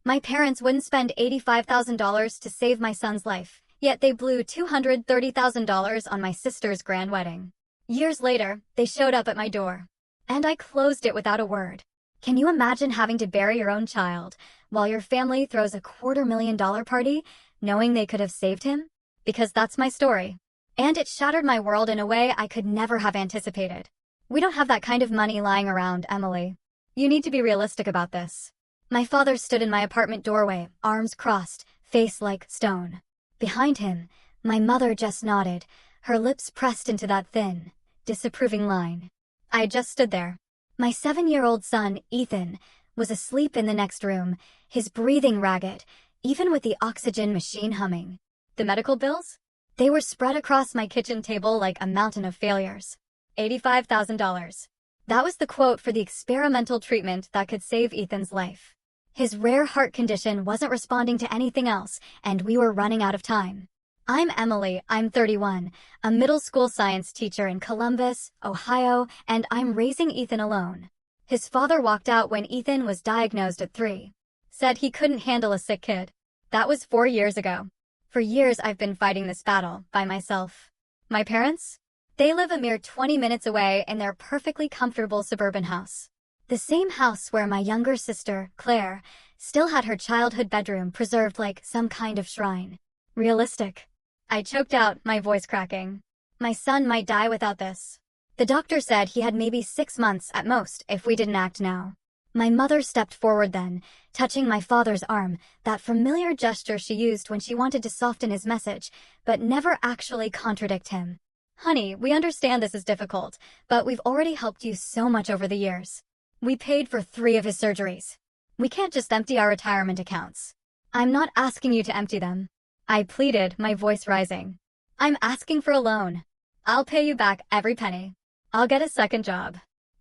My parents wouldn't spend $85,000 to save my son's life, yet they blew $230,000 on my sister's grand wedding. Years later, they showed up at my door. And I closed it without a word. Can you imagine having to bury your own child while your family throws a $250,000 party, knowing they could have saved him? Because that's my story. And it shattered my world in a way I could never have anticipated. We don't have that kind of money lying around, Emily. You need to be realistic about this. My father stood in my apartment doorway, arms crossed, face like stone. Behind him, my mother just nodded, her lips pressed into that thin, disapproving line. I just stood there. My 7-year-old son, Ethan, was asleep in the next room, his breathing ragged, even with the oxygen machine humming. The medical bills? They were spread across my kitchen table like a mountain of failures. $85,000. That was the quote for the experimental treatment that could save Ethan's life. His rare heart condition wasn't responding to anything else, and we were running out of time. I'm Emily, I'm 31, a middle school science teacher in Columbus, Ohio, and I'm raising Ethan alone. His father walked out when Ethan was diagnosed at 3. Said he couldn't handle a sick kid. That was 4 years ago. For years I've been fighting this battle, by myself. My parents? They live a mere 20 minutes away in their perfectly comfortable suburban house. The same house where my younger sister, Claire, still had her childhood bedroom preserved like some kind of shrine. Realistic. I choked out, my voice cracking. My son might die without this. The doctor said he had maybe 6 months at most if we didn't act now. My mother stepped forward then, touching my father's arm, that familiar gesture she used when she wanted to soften his message, but never actually contradict him. Honey, we understand this is difficult, but we've already helped you so much over the years. We paid for 3 of his surgeries. We can't just empty our retirement accounts. I'm not asking you to empty them. I pleaded, my voice rising. I'm asking for a loan. I'll pay you back every penny. I'll get a second job.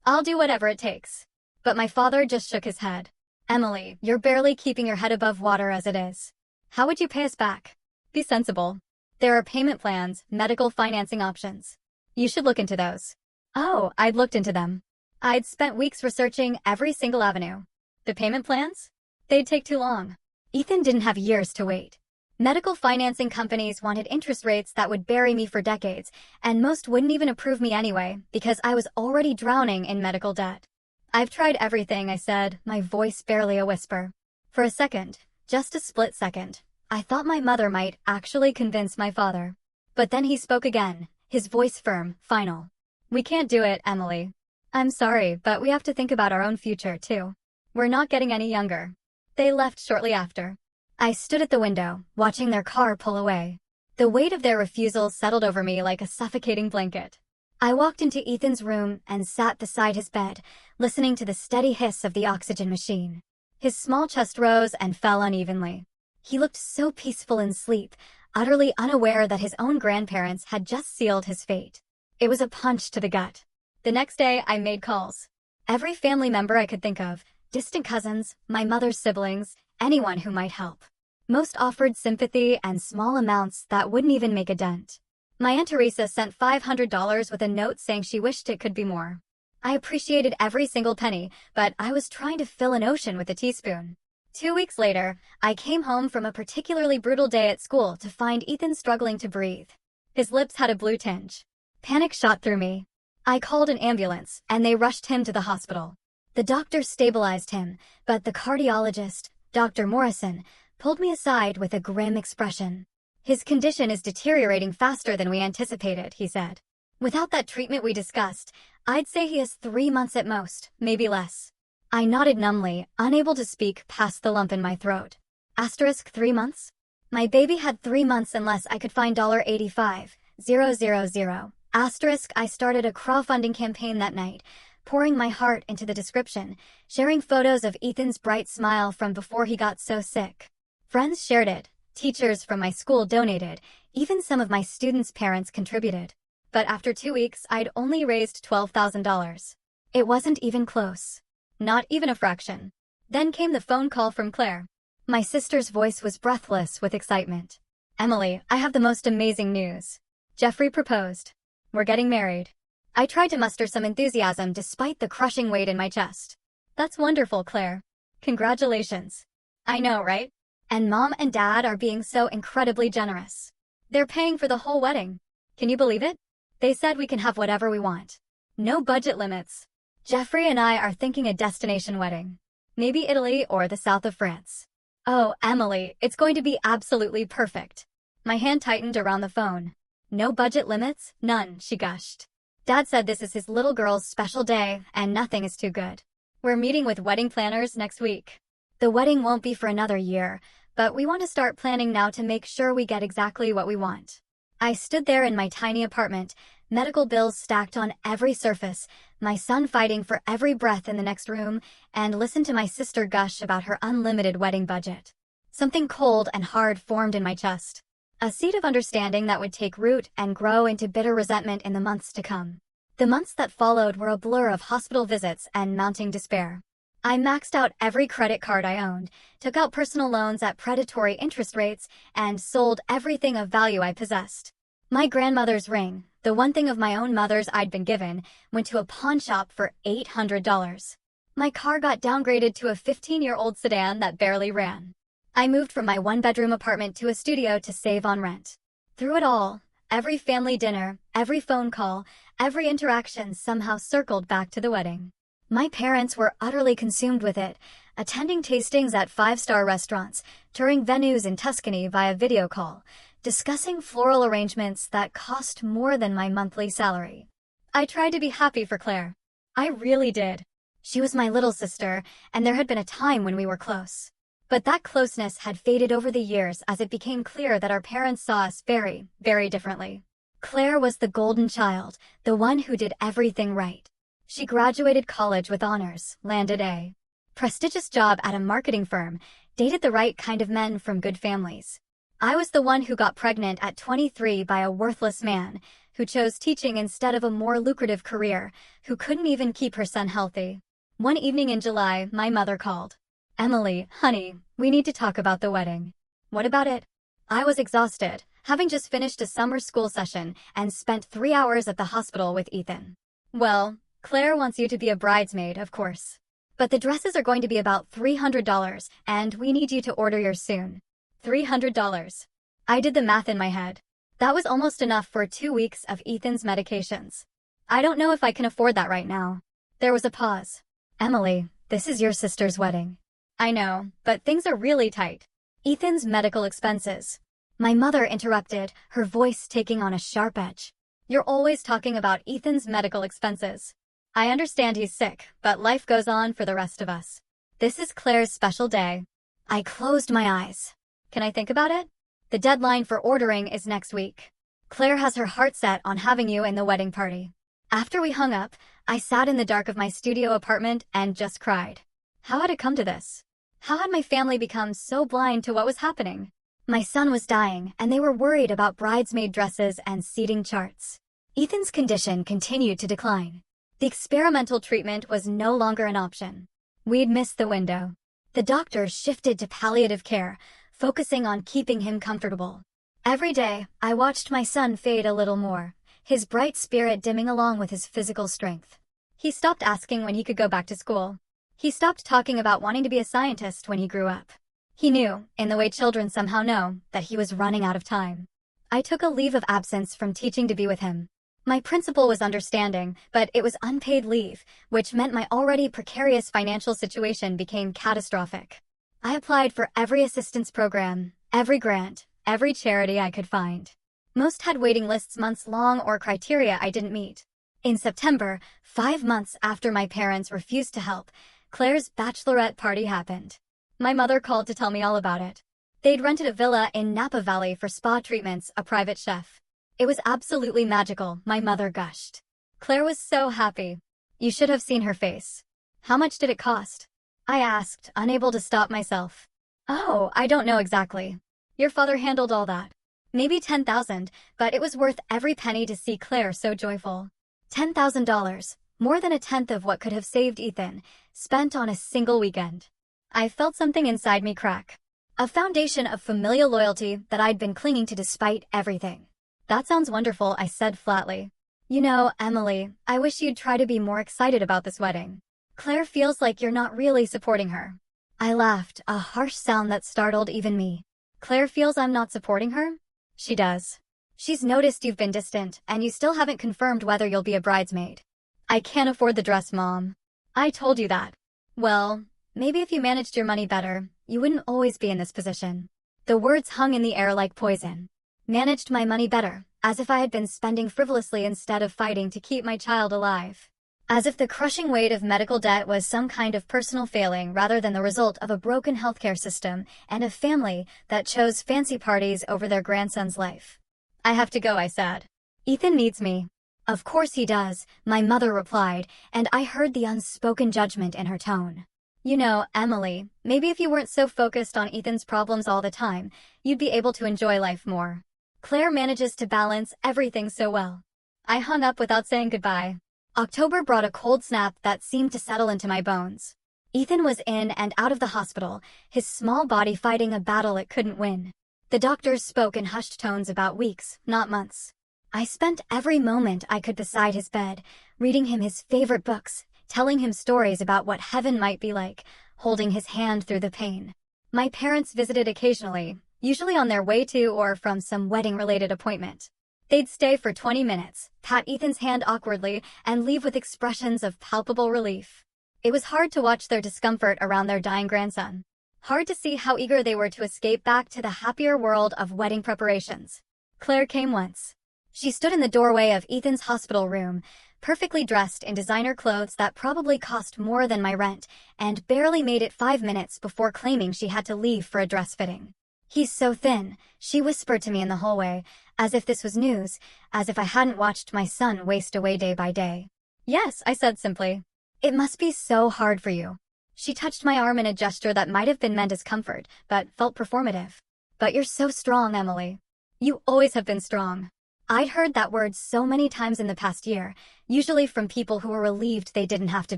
I'll do whatever it takes. But my father just shook his head. Emily, you're barely keeping your head above water as it is. How would you pay us back? Be sensible. There are payment plans, medical financing options. You should look into those. Oh, I'd looked into them. I'd spent weeks researching every single avenue. The payment plans? They'd take too long. Ethan didn't have years to wait. Medical financing companies wanted interest rates that would bury me for decades, and most wouldn't even approve me anyway, because I was already drowning in medical debt. I've tried everything, I said, my voice barely a whisper. For a second, just a split second, I thought my mother might actually convince my father. But then he spoke again, his voice firm, final. We can't do it, Emily. I'm sorry, but we have to think about our own future, too. We're not getting any younger. They left shortly after. I stood at the window, watching their car pull away. The weight of their refusal settled over me like a suffocating blanket. I walked into Ethan's room and sat beside his bed, listening to the steady hiss of the oxygen machine. His small chest rose and fell unevenly. He looked so peaceful in sleep, utterly unaware that his own grandparents had just sealed his fate. It was a punch to the gut. The next day, I made calls. Every family member I could think of, distant cousins, my mother's siblings, anyone who might help. Most offered sympathy and small amounts that wouldn't even make a dent. My Aunt Teresa sent $500 with a note saying she wished it could be more. I appreciated every single penny, but I was trying to fill an ocean with a teaspoon. 2 weeks later, I came home from a particularly brutal day at school to find Ethan struggling to breathe. His lips had a blue tinge. Panic shot through me. I called an ambulance, and they rushed him to the hospital. The doctor stabilized him, but the cardiologist, Dr. Morrison, pulled me aside with a grim expression. His condition is deteriorating faster than we anticipated, he said. Without that treatment we discussed, I'd say he has 3 months at most, maybe less. I nodded numbly, unable to speak past the lump in my throat. Asterisk 3 months? My baby had 3 months unless I could find $85,000. Asterisk I started a crowdfunding campaign that night, pouring my heart into the description, sharing photos of Ethan's bright smile from before he got so sick. Friends shared it, teachers from my school donated, even some of my students' parents contributed. But after 2 weeks, I'd only raised $12,000. It wasn't even close. Not even a fraction. Then came the phone call from Claire. My sister's voice was breathless with excitement. Emily, I have the most amazing news. Jeffrey proposed. We're getting married. I tried to muster some enthusiasm despite the crushing weight in my chest. That's wonderful, Claire. Congratulations. I know, right? And Mom and Dad are being so incredibly generous. They're paying for the whole wedding. Can you believe it? They said we can have whatever we want. No budget limits. Jeffrey and I are thinking a destination wedding. Maybe Italy or the south of France. Oh, Emily, it's going to be absolutely perfect. My hand tightened around the phone. No budget limits? None, she gushed. Dad said this is his little girl's special day and nothing is too good. We're meeting with wedding planners next week. The wedding won't be for another year, but we want to start planning now to make sure we get exactly what we want. I stood there in my tiny apartment, medical bills stacked on every surface, my son fighting for every breath in the next room, and listened to my sister gush about her unlimited wedding budget. Something cold and hard formed in my chest. A seed of understanding that would take root and grow into bitter resentment in the months to come. The months that followed were a blur of hospital visits and mounting despair. I maxed out every credit card I owned, took out personal loans at predatory interest rates, and sold everything of value I possessed. My grandmother's ring, the one thing of my own mother's I'd been given, went to a pawn shop for $800. My car got downgraded to a 15-year-old sedan that barely ran. I moved from my one-bedroom apartment to a studio to save on rent. Through it all, every family dinner, every phone call, every interaction somehow circled back to the wedding. My parents were utterly consumed with it, attending tastings at five-star restaurants, touring venues in Tuscany via video call, discussing floral arrangements that cost more than my monthly salary. I tried to be happy for Claire. I really did. She was my little sister, and there had been a time when we were close. But that closeness had faded over the years as it became clear that our parents saw us very, very differently. Claire was the golden child, the one who did everything right. She graduated college with honors, landed a prestigious job at a marketing firm, dated the right kind of men from good families. I was the one who got pregnant at 23 by a worthless man, who chose teaching instead of a more lucrative career, who couldn't even keep her son healthy. One evening in July, my mother called. "Emily, honey, we need to talk about the wedding." "What about it?" I was exhausted, having just finished a summer school session and spent 3 hours at the hospital with Ethan. "Well, Claire wants you to be a bridesmaid, of course. But the dresses are going to be about $300, and we need you to order yours soon." $300. I did the math in my head. That was almost enough for 2 weeks of Ethan's medications. I don't know if I can afford that right now. There was a pause. "Emily, this is your sister's wedding." "I know, but things are really tight." "Ethan's medical expenses." My mother interrupted, her voice taking on a sharp edge. "You're always talking about Ethan's medical expenses. I understand he's sick, but life goes on for the rest of us. This is Claire's special day." I closed my eyes. "Can I think about it?" "The deadline for ordering is next week. Claire has her heart set on having you in the wedding party." After we hung up, I sat in the dark of my studio apartment and just cried. How had it come to this? How had my family become so blind to what was happening? My son was dying, and they were worried about bridesmaid dresses and seating charts. Ethan's condition continued to decline. The experimental treatment was no longer an option. We'd missed the window. The doctors shifted to palliative care, focusing on keeping him comfortable. Every day, I watched my son fade a little more, his bright spirit dimming along with his physical strength. He stopped asking when he could go back to school. He stopped talking about wanting to be a scientist when he grew up. He knew, in the way children somehow know, that he was running out of time. I took a leave of absence from teaching to be with him. My principal was understanding, but it was unpaid leave, which meant my already precarious financial situation became catastrophic. I applied for every assistance program, every grant, every charity I could find. Most had waiting lists months long or criteria I didn't meet. In September, 5 months after my parents refused to help, Claire's bachelorette party happened. My mother called to tell me all about it. They'd rented a villa in Napa Valley for spa treatments, a private chef. It was absolutely magical, my mother gushed. Claire was so happy. You should have seen her face. "How much did it cost?" I asked, unable to stop myself. "Oh, I don't know exactly. Your father handled all that. Maybe 10,000, but it was worth every penny to see Claire so joyful." $10,000, more than a tenth of what could have saved Ethan, spent on a single weekend. I felt something inside me crack. A foundation of familial loyalty that I'd been clinging to despite everything. "That sounds wonderful," I said flatly. "You know, Emily, I wish you'd try to be more excited about this wedding. Claire feels like you're not really supporting her." I laughed, a harsh sound that startled even me. Claire feels I'm not supporting her? She does. She's noticed you've been distant, and you still haven't confirmed whether you'll be a bridesmaid. I can't afford the dress, Mom. I told you that. Well, maybe if you managed your money better, you wouldn't always be in this position. The words hung in the air like poison. Managed my money better, as if I had been spending frivolously instead of fighting to keep my child alive. As if the crushing weight of medical debt was some kind of personal failing rather than the result of a broken healthcare system and a family that chose fancy parties over their grandson's life. I have to go, I said. Ethan needs me. Of course he does, my mother replied, and I heard the unspoken judgment in her tone. You know, Emily, maybe if you weren't so focused on Ethan's problems all the time, you'd be able to enjoy life more. Claire manages to balance everything so well. I hung up without saying goodbye. October brought a cold snap that seemed to settle into my bones. Ethan was in and out of the hospital, his small body fighting a battle it couldn't win. The doctors spoke in hushed tones about weeks, not months. I spent every moment I could beside his bed, reading him his favorite books, telling him stories about what heaven might be like, holding his hand through the pain. My parents visited occasionally, usually on their way to or from some wedding-related appointment. They'd stay for 20 minutes, pat Ethan's hand awkwardly, and leave with expressions of palpable relief. It was hard to watch their discomfort around their dying grandson. Hard to see how eager they were to escape back to the happier world of wedding preparations. Claire came once. She stood in the doorway of Ethan's hospital room, perfectly dressed in designer clothes that probably cost more than my rent, and barely made it 5 minutes before claiming she had to leave for a dress fitting. He's so thin, she whispered to me in the hallway, as if this was news, as if I hadn't watched my son waste away day by day. Yes, I said simply. It must be so hard for you. She touched my arm in a gesture that might have been meant as comfort, but felt performative. But you're so strong, Emily. You always have been strong. I'd heard that word so many times in the past year, usually from people who were relieved they didn't have to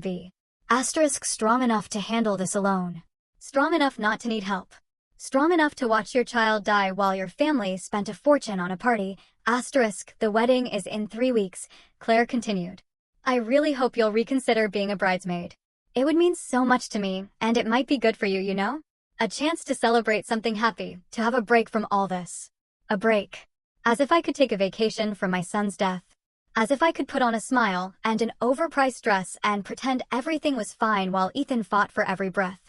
be. Asterisk strong enough to handle this alone. Strong enough not to need help. Strong enough to watch your child die while your family spent a fortune on a party. Asterisk, the wedding is in 3 weeks, Claire continued. I really hope you'll reconsider being a bridesmaid. It would mean so much to me, and it might be good for you, you know? A chance to celebrate something happy, to have a break from all this. A break. As if I could take a vacation from my son's death. As if I could put on a smile and an overpriced dress and pretend everything was fine while Ethan fought for every breath.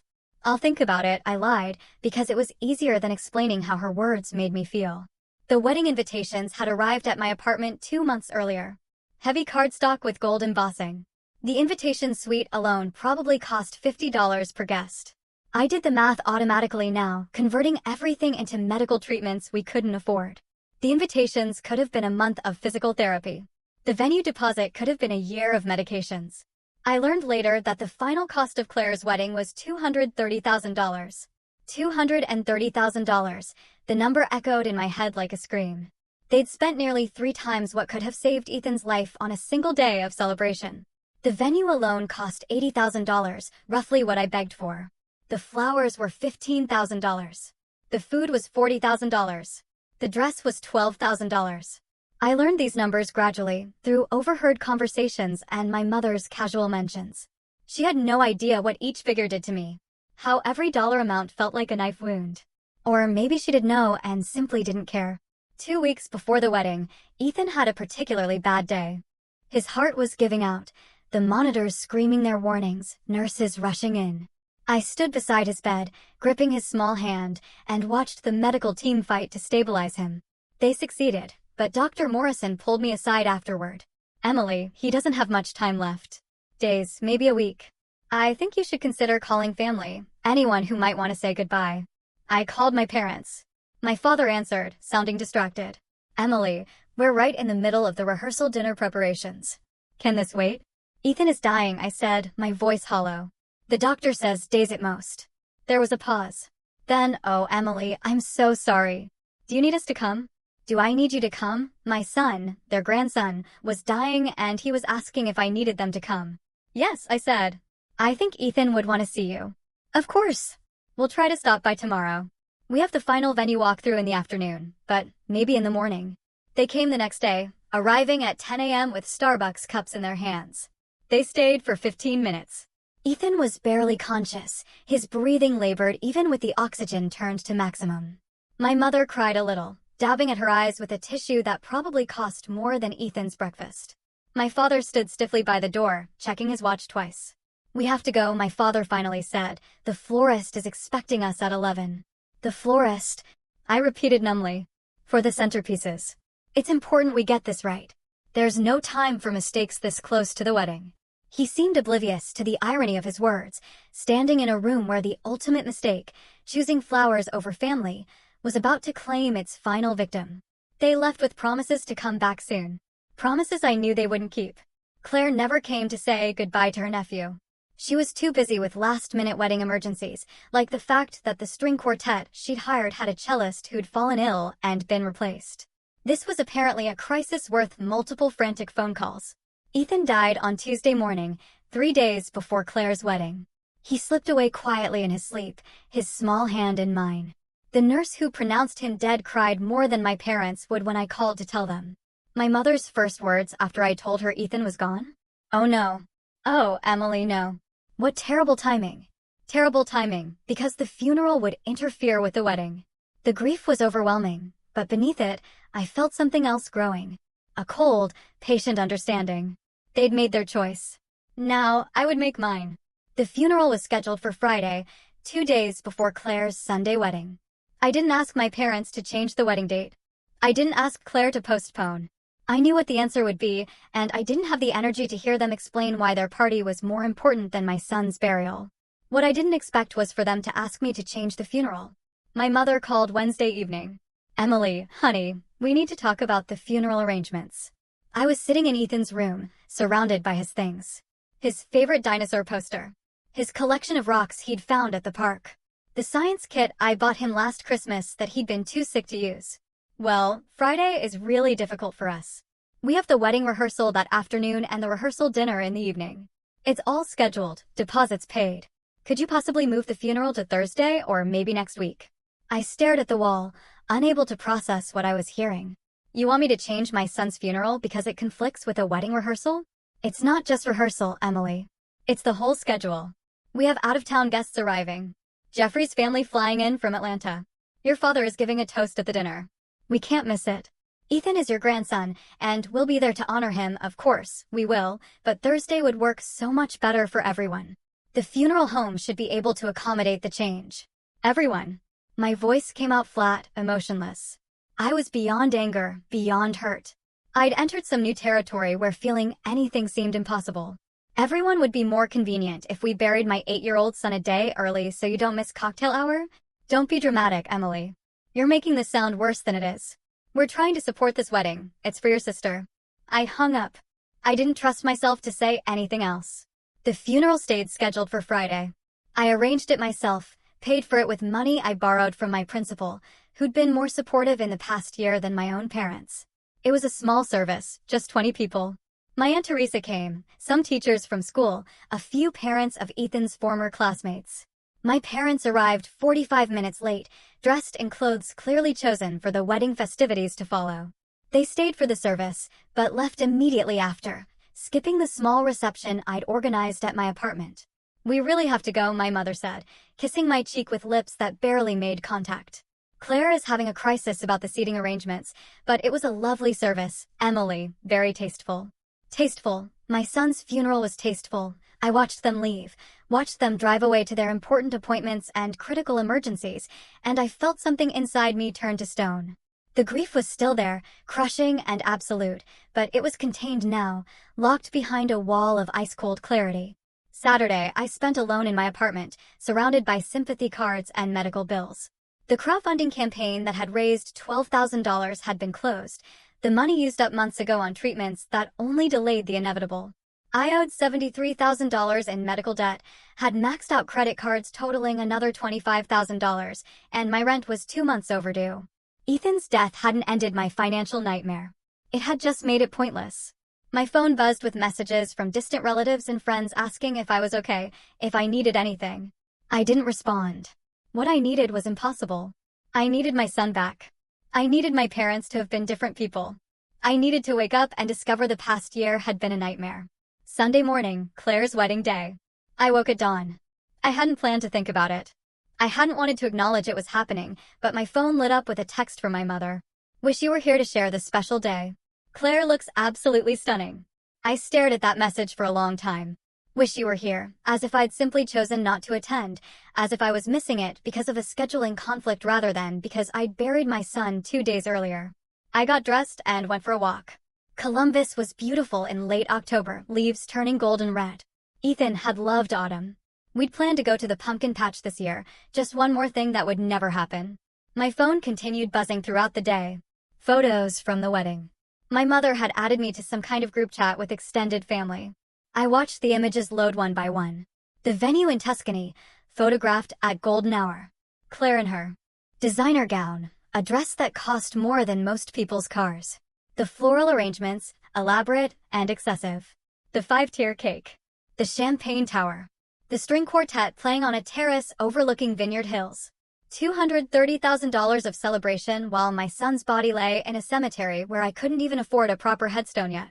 I'll think about it, I lied, because it was easier than explaining how her words made me feel. The wedding invitations had arrived at my apartment 2 months earlier. Heavy cardstock with gold embossing. The invitation suite alone probably cost $50 per guest. I did the math automatically now, converting everything into medical treatments we couldn't afford. The invitations could have been a month of physical therapy. The venue deposit could have been a year of medications. I learned later that the final cost of Claire's wedding was $230,000. $230,000. The number echoed in my head like a scream. They'd spent nearly 3 times what could have saved Ethan's life on a single day of celebration. The venue alone cost $80,000, roughly what I begged for. The flowers were $15,000. The food was $40,000. The dress was $12,000. I learned these numbers gradually, through overheard conversations and my mother's casual mentions. She had no idea what each figure did to me. How every dollar amount felt like a knife wound. Or maybe she did know and simply didn't care. 2 weeks before the wedding, Ethan had a particularly bad day. His heart was giving out, the monitors screaming their warnings, nurses rushing in. I stood beside his bed, gripping his small hand, and watched the medical team fight to stabilize him. They succeeded, but Dr. Morrison pulled me aside afterward. Emily, he doesn't have much time left. Days, maybe a week. I think you should consider calling family, anyone who might want to say goodbye. I called my parents. My father answered, sounding distracted. Emily, we're right in the middle of the rehearsal dinner preparations. Can this wait? Ethan is dying, I said, my voice hollow. The doctor says days at most. There was a pause. Then, oh, Emily, I'm so sorry. Do you need us to come? Do I need you to come? My son, their grandson, was dying and he was asking if I needed them to come. Yes, I said. I think Ethan would want to see you. Of course. We'll try to stop by tomorrow. We have the final venue walkthrough in the afternoon, but maybe in the morning. They came the next day, arriving at 10 a.m. with Starbucks cups in their hands. They stayed for 15 minutes. Ethan was barely conscious. His breathing labored even with the oxygen turned to maximum. My mother cried a little, dabbing at her eyes with a tissue that probably cost more than Ethan's breakfast. My father stood stiffly by the door, checking his watch twice. "We have to go," my father finally said. "The florist is expecting us at 11. "The florist," I repeated numbly. "For the centerpieces. It's important we get this right. There's no time for mistakes this close to the wedding." He seemed oblivious to the irony of his words, standing in a room where the ultimate mistake, choosing flowers over family, was about to claim its final victim. They left with promises to come back soon. Promises I knew they wouldn't keep. Claire never came to say goodbye to her nephew. She was too busy with last-minute wedding emergencies, like the fact that the string quartet she'd hired had a cellist who'd fallen ill and been replaced. This was apparently a crisis worth multiple frantic phone calls. Ethan died on Tuesday morning, 3 days before Claire's wedding. He slipped away quietly in his sleep, his small hand in mine. The nurse who pronounced him dead cried more than my parents would when I called to tell them. My mother's first words after I told her Ethan was gone? "Oh no. Oh, Emily, no." What terrible timing. Terrible timing, because the funeral would interfere with the wedding. The grief was overwhelming, but beneath it, I felt something else growing. A cold, patient understanding. They'd made their choice. Now, I would make mine. The funeral was scheduled for Friday, 2 days before Claire's Sunday wedding. I didn't ask my parents to change the wedding date. I didn't ask Claire to postpone. I knew what the answer would be, and I didn't have the energy to hear them explain why their party was more important than my son's burial. What I didn't expect was for them to ask me to change the funeral. My mother called Wednesday evening. "Emily, honey, we need to talk about the funeral arrangements." I was sitting in Ethan's room, surrounded by his things. His favorite dinosaur poster. His collection of rocks he'd found at the park. The science kit I bought him last Christmas that he'd been too sick to use. Well, Friday is really difficult for us. We have the wedding rehearsal that afternoon and the rehearsal dinner in the evening. It's all scheduled, deposits paid. Could you possibly move the funeral to Thursday or maybe next week? I stared at the wall, unable to process what I was hearing. "You want me to change my son's funeral because it conflicts with a wedding rehearsal?" "It's not just rehearsal, Emily. It's the whole schedule. We have out-of-town guests arriving. Jeffrey's family flying in from Atlanta. Your father is giving a toast at the dinner. We can't miss it. Ethan is your grandson, and we'll be there to honor him, of course, we will, but Thursday would work so much better for everyone. The funeral home should be able to accommodate the change." "Everyone." My voice came out flat, emotionless. I was beyond anger, beyond hurt. I'd entered some new territory where feeling anything seemed impossible. "Everyone would be more convenient if we buried my 8-year-old son a day early so you don't miss cocktail hour?" "Don't be dramatic, Emily. You're making this sound worse than it is. We're trying to support this wedding. It's for your sister." I hung up. I didn't trust myself to say anything else. The funeral stayed scheduled for Friday. I arranged it myself, paid for it with money I borrowed from my principal, who'd been more supportive in the past year than my own parents. It was a small service, just 20 people. My Aunt Teresa came, some teachers from school, a few parents of Ethan's former classmates. My parents arrived 45 minutes late, dressed in clothes clearly chosen for the wedding festivities to follow. They stayed for the service, but left immediately after, skipping the small reception I'd organized at my apartment. "We really have to go," my mother said, kissing my cheek with lips that barely made contact. "Claire is having a crisis about the seating arrangements, but it was a lovely service, Emily, very tasteful." Tasteful. My son's funeral was tasteful. I watched them leave, watched them drive away to their important appointments and critical emergencies, and I felt something inside me turn to stone. The grief was still there, crushing and absolute, but it was contained now, locked behind a wall of ice-cold clarity. Saturday, I spent alone in my apartment, surrounded by sympathy cards and medical bills. The crowdfunding campaign that had raised $12,000 had been closed, the money used up months ago on treatments that only delayed the inevitable. I owed $73,000 in medical debt, had maxed out credit cards totaling another $25,000, and my rent was 2 months overdue. Ethan's death hadn't ended my financial nightmare. It had just made it pointless. My phone buzzed with messages from distant relatives and friends asking if I was okay, if I needed anything. I didn't respond. What I needed was impossible. I needed my son back. I needed my parents to have been different people. I needed to wake up and discover the past year had been a nightmare. Sunday morning, Claire's wedding day. I woke at dawn. I hadn't planned to think about it. I hadn't wanted to acknowledge it was happening, but my phone lit up with a text from my mother. Wish you were here to share this special day. Claire looks absolutely stunning. I stared at that message for a long time. Wish you were here, as if I'd simply chosen not to attend, as if I was missing it because of a scheduling conflict rather than because I'd buried my son 2 days earlier. I got dressed and went for a walk. Columbus was beautiful in late October, leaves turning golden red. Ethan had loved autumn. We'd planned to go to the pumpkin patch this year, just one more thing that would never happen. My phone continued buzzing throughout the day. Photos from the wedding. My mother had added me to some kind of group chat with extended family. I watched the images load one by one. The venue in Tuscany, photographed at golden hour. Claire in her designer gown, a dress that cost more than most people's cars. The floral arrangements, elaborate and excessive. The 5-tier cake. The champagne tower. The string quartet playing on a terrace overlooking Vineyard Hills. $230,000 of celebration while my son's body lay in a cemetery where I couldn't even afford a proper headstone yet.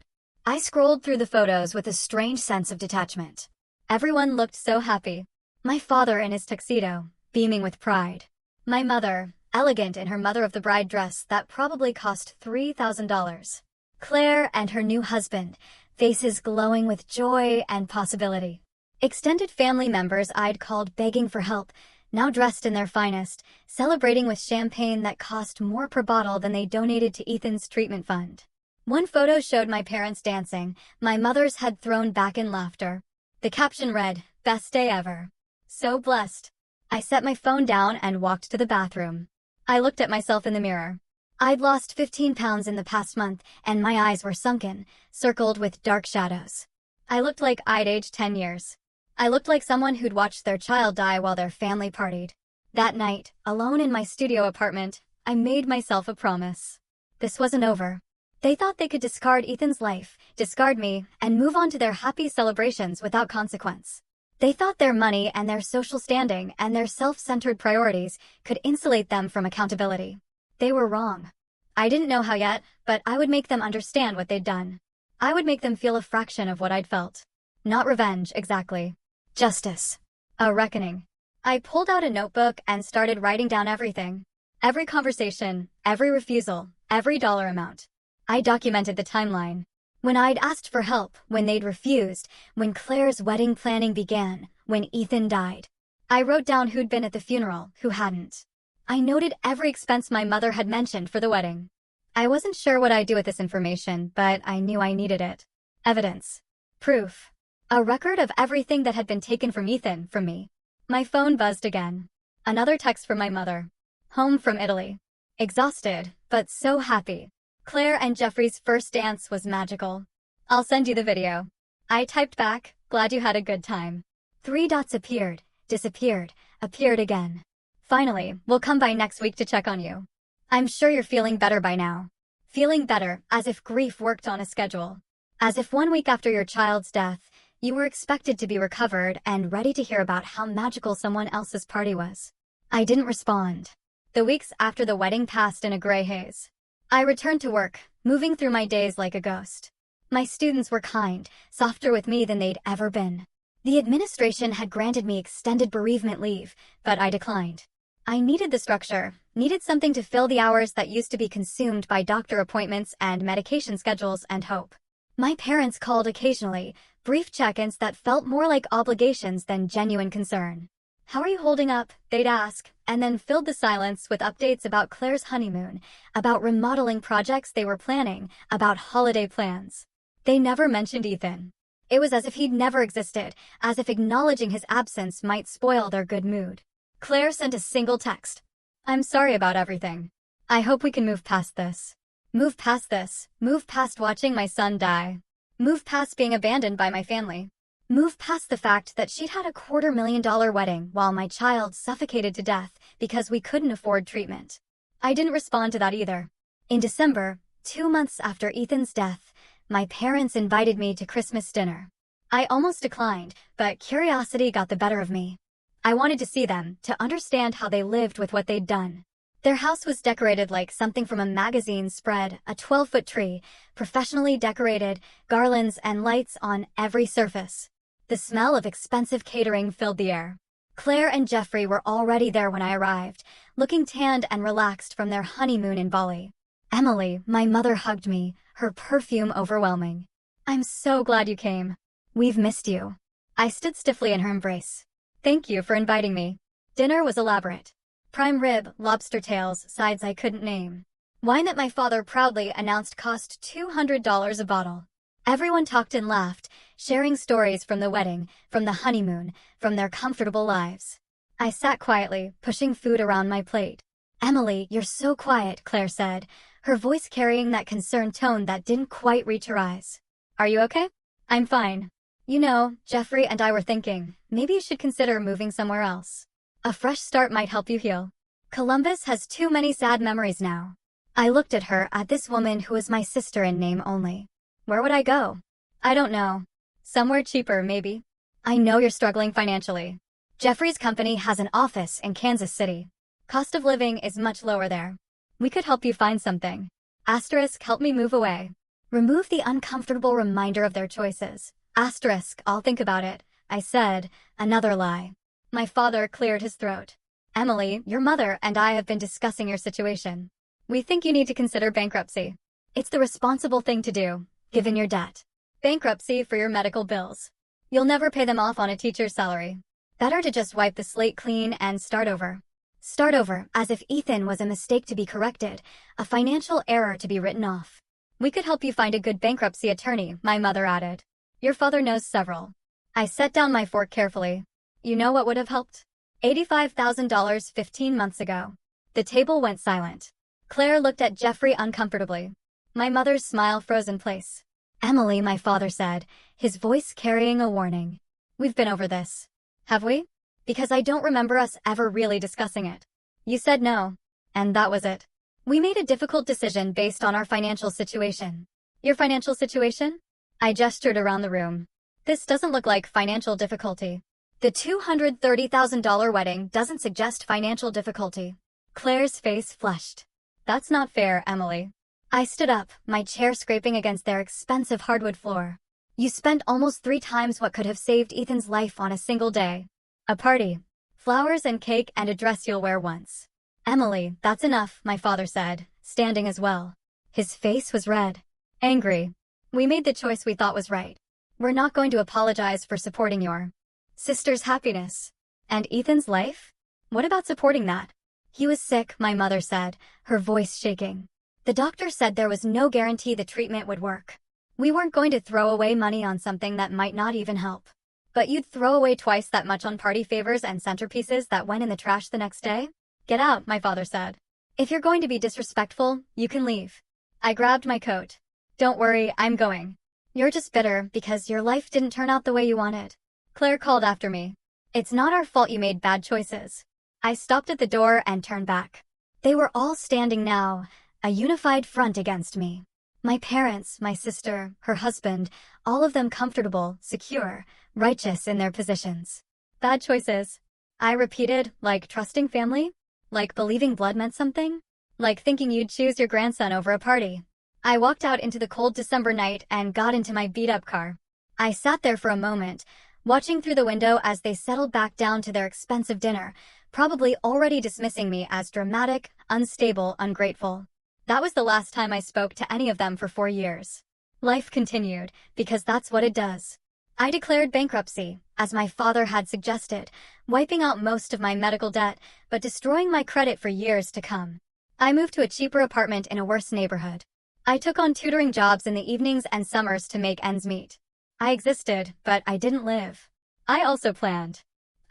I scrolled through the photos with a strange sense of detachment. Everyone looked so happy. My father in his tuxedo, beaming with pride. My mother, elegant in her mother-of-the-bride dress that probably cost $3,000. Claire and her new husband, faces glowing with joy and possibility. Extended family members I'd called begging for help, now dressed in their finest, celebrating with champagne that cost more per bottle than they donated to Ethan's treatment fund. One photo showed my parents dancing, my mother's head thrown back in laughter. The caption read, "Best day ever." So blessed. I set my phone down and walked to the bathroom. I looked at myself in the mirror. I'd lost 15 pounds in the past month, and my eyes were sunken, circled with dark shadows. I looked like I'd aged 10 years. I looked like someone who'd watched their child die while their family partied. That night, alone in my studio apartment, I made myself a promise. This wasn't over. They thought they could discard Ethan's life, discard me, and move on to their happy celebrations without consequence. They thought their money and their social standing and their self-centered priorities could insulate them from accountability. They were wrong. I didn't know how yet, but I would make them understand what they'd done. I would make them feel a fraction of what I'd felt. Not revenge, exactly. Justice. A reckoning. I pulled out a notebook and started writing down everything. Every conversation, every refusal, every dollar amount. I documented the timeline. When I'd asked for help, when they'd refused, when Claire's wedding planning began, when Ethan died. I wrote down who'd been at the funeral, who hadn't. I noted every expense my mother had mentioned for the wedding. I wasn't sure what I'd do with this information, but I knew I needed it. Evidence. Proof. A record of everything that had been taken from Ethan, from me. My phone buzzed again. Another text from my mother. Home from Italy. Exhausted, but so happy. Claire and Jeffrey's first dance was magical. I'll send you the video. I typed back, glad you had a good time. 3 dots appeared, disappeared, appeared again. Finally, we'll come by next week to check on you. I'm sure you're feeling better by now. Feeling better, as if grief worked on a schedule. As if 1 week after your child's death, you were expected to be recovered and ready to hear about how magical someone else's party was. I didn't respond. The weeks after the wedding passed in a gray haze. I returned to work, moving through my days like a ghost. My students were kind, softer with me than they'd ever been. The administration had granted me extended bereavement leave, but I declined. I needed the structure, needed something to fill the hours that used to be consumed by doctor appointments and medication schedules and hope. My parents called occasionally, brief check-ins that felt more like obligations than genuine concern. "How are you holding up?" they'd ask, and then filled the silence with updates about Claire's honeymoon, about remodeling projects they were planning, about holiday plans. They never mentioned Ethan. It was as if he'd never existed, as if acknowledging his absence might spoil their good mood. Claire sent a single text. "I'm sorry about everything. I hope we can move past this. Move past this, move past watching my son die. Move past being abandoned by my family. Move past the fact that she'd had a $250,000 wedding while my child suffocated to death because we couldn't afford treatment." I didn't respond to that either. In December, 2 months after Ethan's death, my parents invited me to Christmas dinner. I almost declined, but curiosity got the better of me. I wanted to see them, to understand how they lived with what they'd done. Their house was decorated like something from a magazine spread, a 12-foot tree, professionally decorated, garlands and lights on every surface. The smell of expensive catering filled the air. Claire and Jeffrey were already there when I arrived, looking tanned and relaxed from their honeymoon in Bali. Emily, my mother, hugged me, her perfume overwhelming. "I'm so glad you came. We've missed you." I stood stiffly in her embrace. "Thank you for inviting me." Dinner was elaborate. Prime rib, lobster tails, sides I couldn't name. Wine that my father proudly announced cost $200 a bottle. Everyone talked and laughed, sharing stories from the wedding, from the honeymoon, from their comfortable lives. I sat quietly, pushing food around my plate. "Emily, you're so quiet," Claire said, her voice carrying that concerned tone that didn't quite reach her eyes. "Are you okay?" "I'm fine. You know, Jeffrey and I were thinking, maybe you should consider moving somewhere else. A fresh start might help you heal. Columbus has too many sad memories now." I looked at her, at this woman who was my sister in name only. Where would I go? I don't know. Somewhere cheaper, maybe. I know you're struggling financially. Jeffrey's company has an office in Kansas City. Cost of living is much lower there. We could help you find something. Asterisk, help me move away. Remove the uncomfortable reminder of their choices. Asterisk, I'll think about it, I said, another lie. My father cleared his throat. "Emily, your mother and I have been discussing your situation. We think you need to consider bankruptcy. It's the responsible thing to do, given your debt. Bankruptcy for your medical bills. You'll never pay them off on a teacher's salary. Better to just wipe the slate clean and start over." Start over, as if Ethan was a mistake to be corrected, a financial error to be written off. "We could help you find a good bankruptcy attorney," my mother added. "Your father knows several." I set down my fork carefully. You know what would have helped? $85,000 15 months ago. The table went silent. Claire looked at Jeffrey uncomfortably. My mother's smile froze in place. "Emily," my father said, his voice carrying a warning. "We've been over this. Have we? Because I don't remember us ever really discussing it. You said no. And that was it. We made a difficult decision based on our financial situation." "Your financial situation?" I gestured around the room. "This doesn't look like financial difficulty. The $230,000 wedding doesn't suggest financial difficulty." Claire's face flushed. "That's not fair, Emily." I stood up, my chair scraping against their expensive hardwood floor. "You spent almost 3 times what could have saved Ethan's life on a single day. A party, flowers and cake, and a dress you'll wear once." "Emily, that's enough," my father said, standing as well. His face was red. Angry. "We made the choice we thought was right. We're not going to apologize for supporting your sister's happiness. And Ethan's life? What about supporting that?" "He was sick," my mother said, her voice shaking. "The doctor said there was no guarantee the treatment would work. We weren't going to throw away money on something that might not even help." "But you'd throw away twice that much on party favors and centerpieces that went in the trash the next day?" "Get out," my father said. "If you're going to be disrespectful, you can leave." I grabbed my coat. "Don't worry, I'm going. You're just bitter because your life didn't turn out the way you wanted." Claire called after me. "It's not our fault you made bad choices." I stopped at the door and turned back. They were all standing now, a unified front against me. My parents, my sister, her husband, all of them comfortable, secure, righteous in their positions. "Bad choices," I repeated, like trusting family? Like believing blood meant something? Like thinking you'd choose your grandson over a party? I walked out into the cold December night and got into my beat-up car. I sat there for a moment, watching through the window as they settled back down to their expensive dinner, probably already dismissing me as dramatic, unstable, ungrateful. That was the last time I spoke to any of them for 4 years. Life continued, because that's what it does. I declared bankruptcy, as my father had suggested, wiping out most of my medical debt, but destroying my credit for years to come. I moved to a cheaper apartment in a worse neighborhood. I took on tutoring jobs in the evenings and summers to make ends meet. I existed, but I didn't live. I also planned.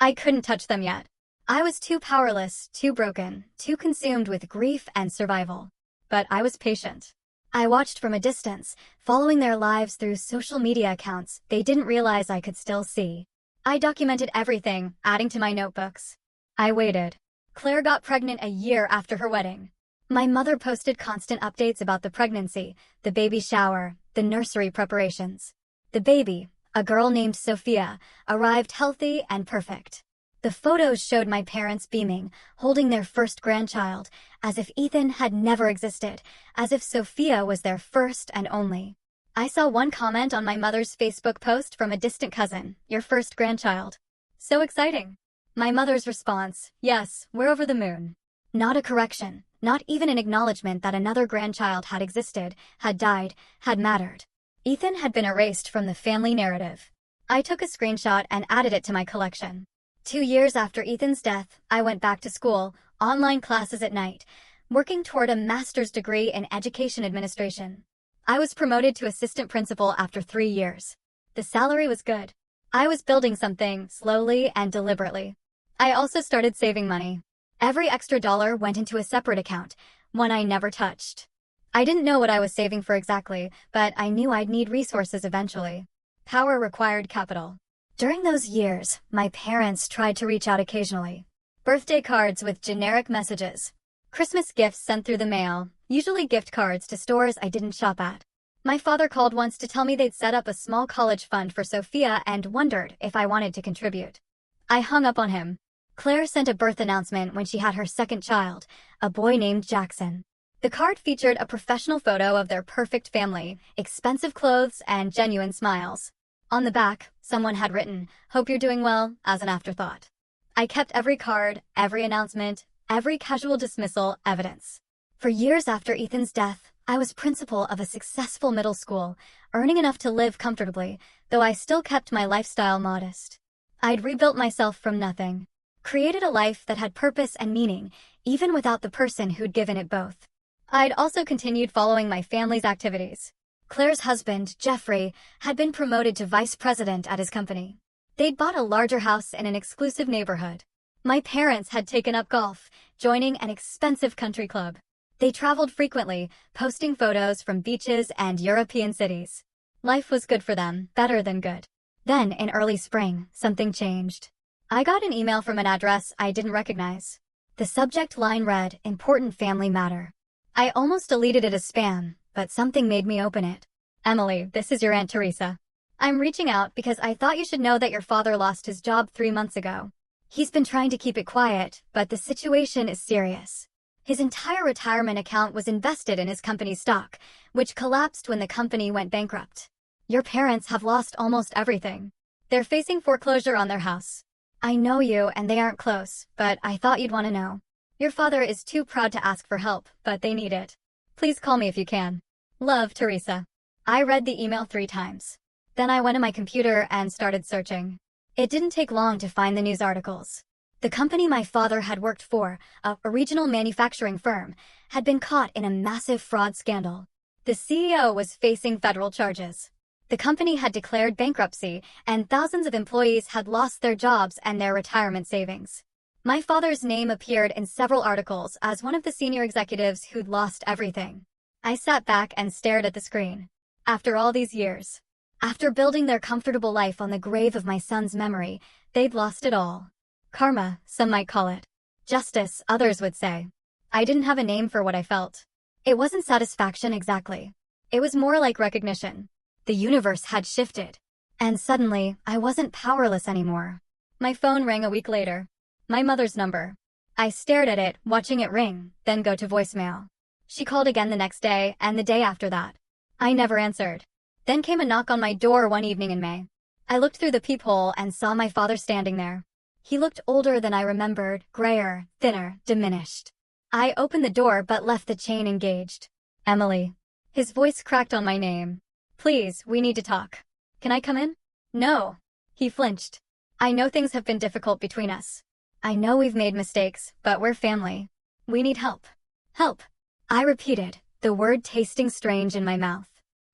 I couldn't touch them yet. I was too powerless, too broken, too consumed with grief and survival. But I was patient. I watched from a distance, following their lives through social media accounts they didn't realize I could still see. I documented everything, adding to my notebooks. I waited. Claire got pregnant a year after her wedding. My mother posted constant updates about the pregnancy, the baby shower, the nursery preparations. The baby, a girl named Sophia, arrived healthy and perfect. The photos showed my parents beaming, holding their first grandchild, as if Ethan had never existed, as if Sophia was their first and only. I saw one comment on my mother's Facebook post from a distant cousin, your first grandchild. So exciting. My mother's response, yes, we're over the moon. Not a correction, not even an acknowledgement that another grandchild had existed, had died, had mattered. Ethan had been erased from the family narrative. I took a screenshot and added it to my collection. 2 years after Ethan's death, I went back to school, online classes at night, working toward a master's degree in education administration. I was promoted to assistant principal after 3 years. The salary was good. I was building something slowly and deliberately. I also started saving money. Every extra dollar went into a separate account, one I never touched. I didn't know what I was saving for exactly, but I knew I'd need resources eventually. Power required capital. During those years, my parents tried to reach out occasionally. Birthday cards with generic messages. Christmas gifts sent through the mail, usually gift cards to stores I didn't shop at. My father called once to tell me they'd set up a small college fund for Sophia and wondered if I wanted to contribute. I hung up on him. Claire sent a birth announcement when she had her second child, a boy named Jackson. The card featured a professional photo of their perfect family, expensive clothes, and genuine smiles. On the back, someone had written, "Hope you're doing well," as an afterthought. I kept every card, every announcement, every casual dismissal evidence. For years after Ethan's death, I was principal of a successful middle school, earning enough to live comfortably, though I still kept my lifestyle modest. I'd rebuilt myself from nothing, created a life that had purpose and meaning, even without the person who'd given it both. I'd also continued following my family's activities. Claire's husband, Jeffrey, had been promoted to vice president at his company. They'd bought a larger house in an exclusive neighborhood. My parents had taken up golf, joining an expensive country club. They traveled frequently, posting photos from beaches and European cities. Life was good for them, better than good. Then, in early spring, something changed. I got an email from an address I didn't recognize. The subject line read, "Important Family Matter." I almost deleted it as spam, but something made me open it. "Emily, this is your Aunt Teresa. I'm reaching out because I thought you should know that your father lost his job 3 months ago. He's been trying to keep it quiet, but the situation is serious. His entire retirement account was invested in his company's stock, which collapsed when the company went bankrupt. Your parents have lost almost everything. They're facing foreclosure on their house. I know you and they aren't close, but I thought you'd want to know. Your father is too proud to ask for help, but they need it. Please call me if you can. Love, Teresa." I read the email 3 times. Then I went to my computer and started searching. It didn't take long to find the news articles. The company my father had worked for, a regional manufacturing firm, had been caught in a massive fraud scandal. The CEO was facing federal charges. The company had declared bankruptcy, and thousands of employees had lost their jobs and their retirement savings. My father's name appeared in several articles as one of the senior executives who'd lost everything. I sat back and stared at the screen. After all these years, after building their comfortable life on the grave of my son's memory, they'd lost it all. Karma, some might call it. Justice, others would say. I didn't have a name for what I felt. It wasn't satisfaction exactly. It was more like recognition. The universe had shifted. And suddenly, I wasn't powerless anymore. My phone rang a week later. My mother's number. I stared at it, watching it ring, then go to voicemail. She called again the next day, and the day after that. I never answered. Then came a knock on my door one evening in May. I looked through the peephole and saw my father standing there. He looked older than I remembered, grayer, thinner, diminished. I opened the door but left the chain engaged. "Emily." His voice cracked on my name. "Please, we need to talk." "Can I come in?" "No." He flinched. "I know things have been difficult between us. I know we've made mistakes, but we're family. We need help." "Help," I repeated, the word tasting strange in my mouth.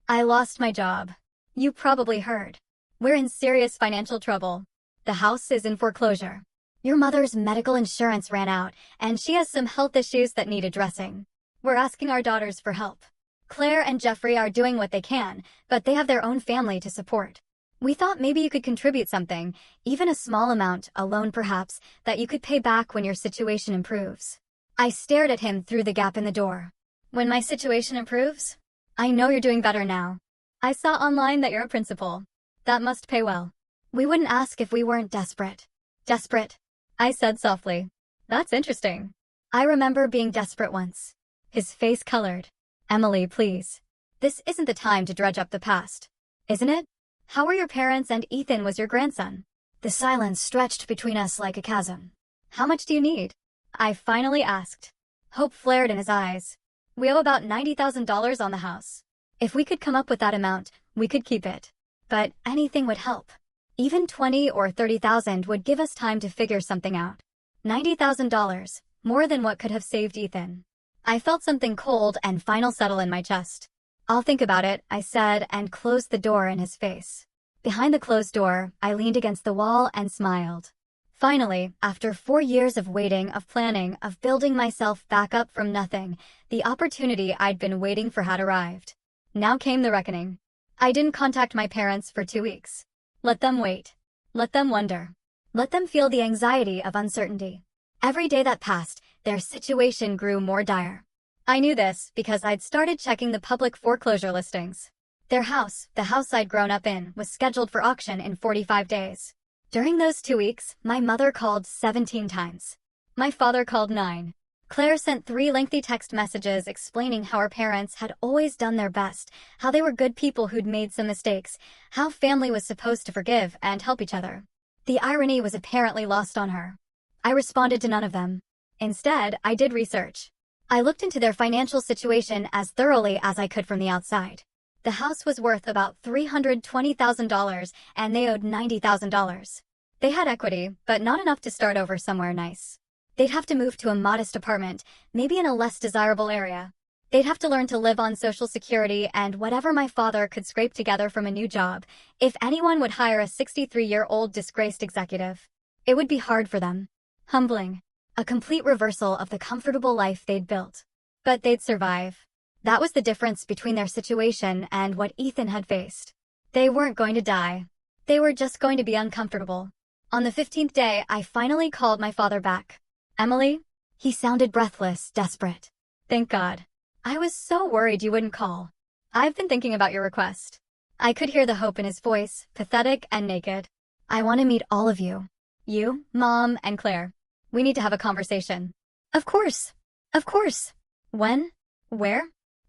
"I lost my job. You probably heard. We're in serious financial trouble. The house is in foreclosure. Your mother's medical insurance ran out, and she has some health issues that need addressing. We're asking our daughters for help. Claire and Jeffrey are doing what they can, but they have their own family to support. We thought maybe you could contribute something, even a small amount, a loan perhaps, that you could pay back when your situation improves." I stared at him through the gap in the door. "When my situation improves? I know you're doing better now. I saw online that you're a principal. That must pay well." "We wouldn't ask if we weren't desperate." "Desperate?" I said softly. "That's interesting. I remember being desperate once." His face colored. "Emily, please. This isn't the time to dredge up the past. Isn't it? How were your parents and Ethan was your grandson? The silence stretched between us like a chasm. How much do you need? I finally asked. Hope flared in his eyes. We owe about $90,000 on the house. If we could come up with that amount, we could keep it. But anything would help. Even 20 or 30,000 would give us time to figure something out. $90,000, more than what could have saved Ethan. I felt something cold and final settle in my chest. I'll think about it, I said, and closed the door in his face. Behind the closed door, I leaned against the wall and smiled. Finally, after 4 years of waiting, of planning, of building myself back up from nothing, the opportunity I'd been waiting for had arrived. Now came the reckoning. I didn't contact my parents for 2 weeks. Let them wait. Let them wonder. Let them feel the anxiety of uncertainty. Every day that passed, their situation grew more dire. I knew this because I'd started checking the public foreclosure listings. Their house, the house I'd grown up in, was scheduled for auction in 45 days. During those 2 weeks, my mother called 17 times. My father called 9. Claire sent 3 lengthy text messages explaining how her parents had always done their best, how they were good people who'd made some mistakes, how family was supposed to forgive and help each other. The irony was apparently lost on her. I responded to none of them. Instead, I did research. I looked into their financial situation as thoroughly as I could from the outside. The house was worth about $320,000 and they owed $90,000. They had equity, but not enough to start over somewhere nice. They'd have to move to a modest apartment, maybe in a less desirable area. They'd have to learn to live on Social Security and whatever my father could scrape together from a new job, if anyone would hire a 63-year-old disgraced executive. It would be hard for them. Humbling. A complete reversal of the comfortable life they'd built. But they'd survive. That was the difference between their situation and what Ethan had faced. They weren't going to die. They were just going to be uncomfortable. On the 15th day, I finally called my father back. Emily? He sounded breathless, desperate. Thank God. I was so worried you wouldn't call. I've been thinking about your request. I could hear the hope in his voice, pathetic and naked. I want to meet all of you. You, Mom, and Claire. We need to have a conversation. Of course. Of course. When? Where?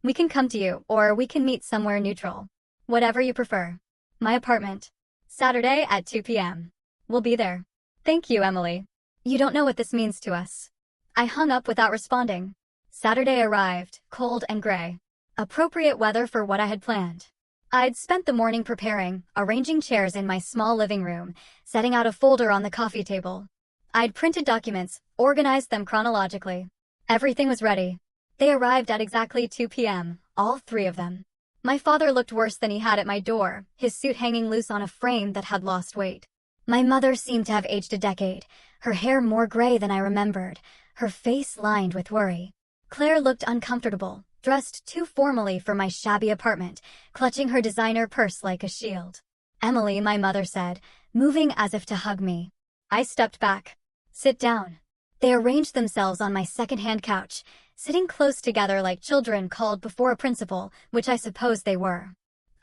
We can come to you, or we can meet somewhere neutral. Whatever you prefer. My apartment. Saturday at 2 p.m. We'll be there. Thank you, Emily. You don't know what this means to us. I hung up without responding. Saturday arrived, cold and gray. Appropriate weather for what I had planned. I'd spent the morning preparing, arranging chairs in my small living room, setting out a folder on the coffee table. I'd printed documents, organized them chronologically. Everything was ready. They arrived at exactly 2 p.m., all 3 of them. My father looked worse than he had at my door, his suit hanging loose on a frame that had lost weight. My mother seemed to have aged a decade, her hair more gray than I remembered, her face lined with worry. Claire looked uncomfortable, dressed too formally for my shabby apartment, clutching her designer purse like a shield. Emily, my mother said, moving as if to hug me. I stepped back. Sit down. They arranged themselves on my second-hand couch, sitting close together like children called before a principal, which I suppose they were.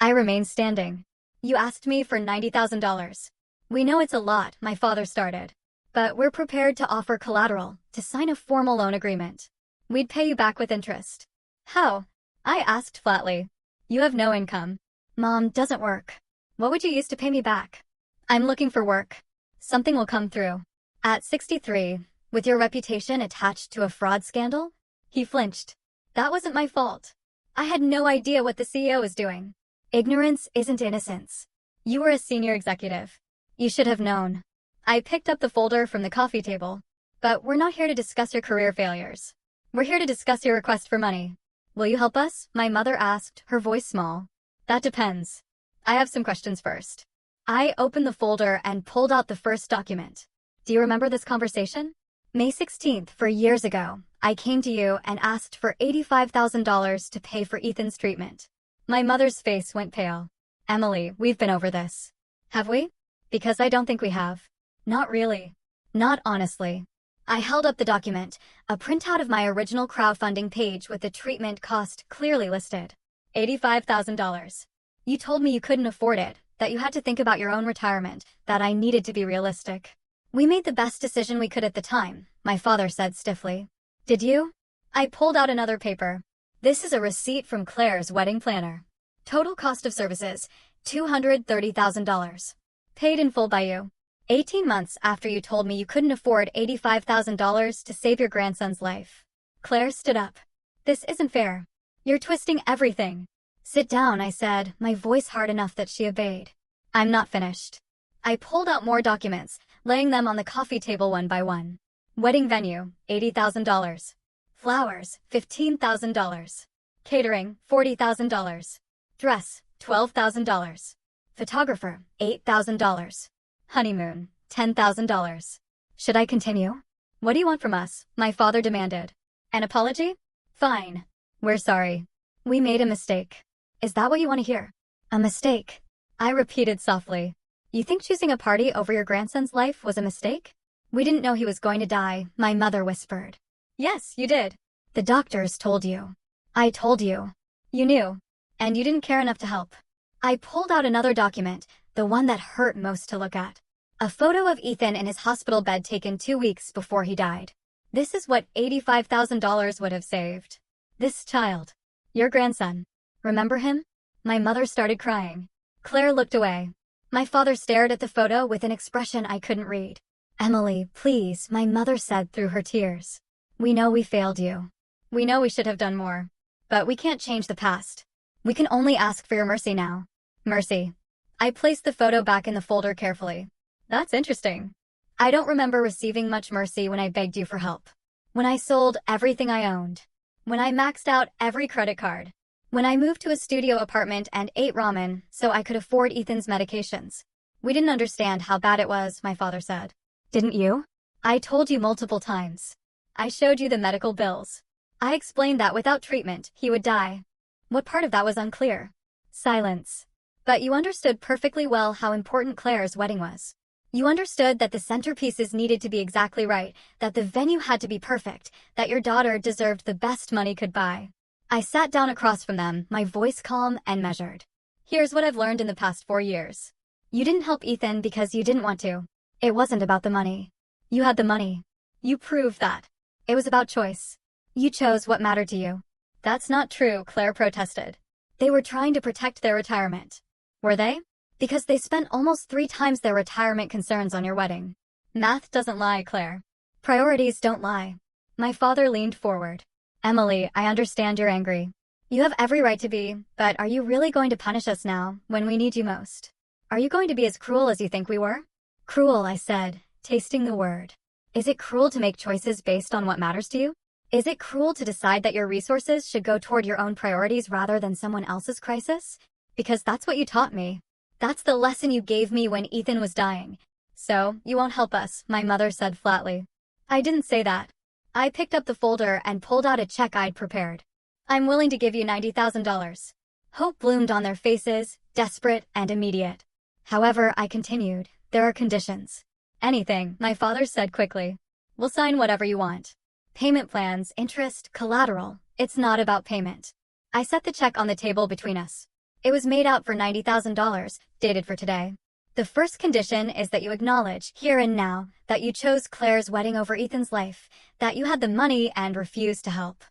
I remained standing. You asked me for $90,000. We know it's a lot, my father started. But we're prepared to offer collateral, to sign a formal loan agreement. We'd pay you back with interest. How? I asked flatly. You have no income. Mom doesn't work. What would you use to pay me back? I'm looking for work. Something will come through. At 63, with your reputation attached to a fraud scandal? He flinched. That wasn't my fault. I had no idea what the CEO was doing. Ignorance isn't innocence. You were a senior executive. You should have known. I picked up the folder from the coffee table. But we're not here to discuss your career failures. We're here to discuss your request for money. Will you help us? My mother asked, her voice small. That depends. I have some questions first. I opened the folder and pulled out the first document. Do you remember this conversation? May 16th, 4 years ago, I came to you and asked for $85,000 to pay for Ethan's treatment. My mother's face went pale. Emily, we've been over this. Have we? Because I don't think we have. Not really. Not honestly. I held up the document, a printout of my original crowdfunding page with the treatment cost clearly listed. $85,000. You told me you couldn't afford it, that you had to think about your own retirement, that I needed to be realistic. We made the best decision we could at the time, my father said stiffly. Did you? I pulled out another paper. This is a receipt from Claire's wedding planner. Total cost of services, $230,000. Paid in full by you. 18 months after you told me you couldn't afford $85,000 to save your grandson's life. Claire stood up. This isn't fair. You're twisting everything. Sit down, I said, my voice hard enough that she obeyed. I'm not finished. I pulled out more documents, laying them on the coffee table one by one. Wedding venue, $80,000. Flowers, $15,000. Catering, $40,000. Dress, $12,000. Photographer, $8,000. Honeymoon, $10,000. Should I continue? What do you want from us? My father demanded. An apology? Fine. We're sorry. We made a mistake. Is that what you want to hear? A mistake? I repeated softly. You think choosing a party over your grandson's life was a mistake? We didn't know he was going to die, my mother whispered. Yes, you did. The doctors told you. I told you. You knew. And you didn't care enough to help. I pulled out another document, the one that hurt most to look at. A photo of Ethan in his hospital bed taken 2 weeks before he died. This is what $85,000 would have saved. This child. Your grandson. Remember him? My mother started crying. Claire looked away. My father stared at the photo with an expression I couldn't read. Emily, please, my mother said through her tears. We know we failed you. We know we should have done more. But we can't change the past. We can only ask for your mercy now. Mercy. I placed the photo back in the folder carefully. That's interesting. I don't remember receiving much mercy when I begged you for help. When I sold everything I owned. When I maxed out every credit card. When I moved to a studio apartment and ate ramen so I could afford Ethan's medications. We didn't understand how bad it was, my father said. Didn't you? I told you multiple times. I showed you the medical bills. I explained that without treatment, he would die. What part of that was unclear? Silence. But you understood perfectly well how important Claire's wedding was. You understood that the centerpieces needed to be exactly right, that the venue had to be perfect, that your daughter deserved the best money could buy. I sat down across from them, my voice calm and measured. Here's what I've learned in the past 4 years. You didn't help Ethan because you didn't want to. It wasn't about the money. You had the money. You proved that. It was about choice. You chose what mattered to you. That's not true, Claire protested. They were trying to protect their retirement. Were they? Because they spent almost 3 times their retirement concerns on your wedding. Math doesn't lie, Claire. Priorities don't lie. My father leaned forward. Emily, I understand you're angry. You have every right to be, but are you really going to punish us now, when we need you most? Are you going to be as cruel as you think we were? Cruel, I said, tasting the word. Is it cruel to make choices based on what matters to you? Is it cruel to decide that your resources should go toward your own priorities rather than someone else's crisis? Because that's what you taught me. That's the lesson you gave me when Ethan was dying. So, you won't help us, my mother said flatly. I didn't say that. I picked up the folder and pulled out a check I'd prepared. I'm willing to give you $90,000. Hope bloomed on their faces, desperate and immediate. However, I continued, there are conditions. Anything, my father said quickly. We'll sign whatever you want. Payment plans, interest, collateral. It's not about payment. I set the check on the table between us. It was made out for $90,000, dated for today. The first condition is that you acknowledge, here and now, that you chose Claire's wedding over Ethan's life, that you had the money and refused to help.